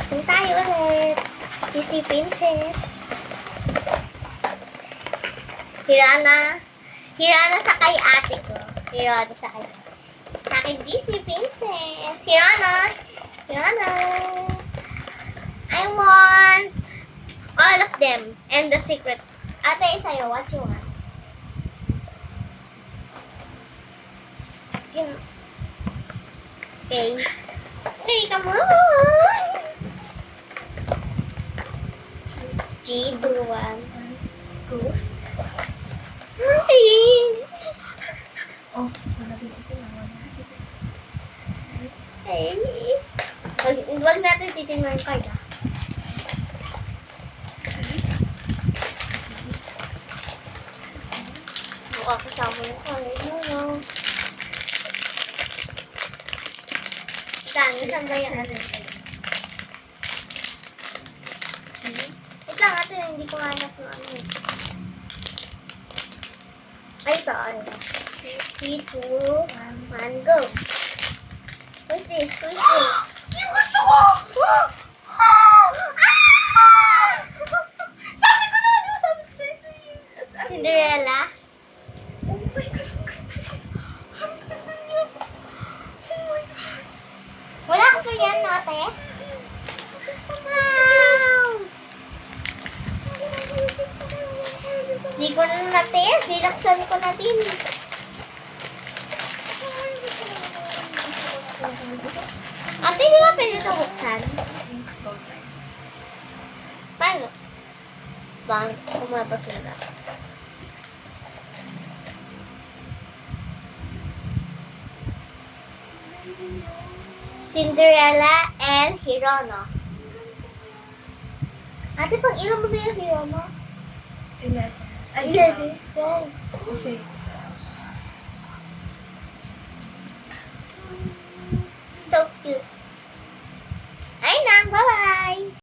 Unboxing tayo ulit. Disney Princess. Hirana sa kay ate ko. Hirana sa kay ate. Sa akin Disney Princess. Hirana. I want all of them. And the secret. Ate, sa'yo, what you want? Okay. Hey, come on! 3, 2, 1. Go. Hey! Oh, malapit ito na. Hey! Huwag natin titignan yung card, ah. Mukha kasama yung card. No. Saan ba yung ano? Wait lang ate, hindi ko hanap ng ano. Ay, ito. 3, 2, 1, go! Who's this? Yung gusto ko! Sabi ko na, di ba sabi ko sa'yo? Cinderella? Oh my God, ang ganda niya. Ang ganda niya. Oh my God. Wala ko pa yan, no, ate? Wow! Hindi ko na natin. Binaksan ko na din. Ate, di ba pwede ito buksan? Paano? Lang, kumapasok na. Cinderella and Hirono. Ate, pag ilan mo na yung Hirono? 11. Ay, 11. 12. 6.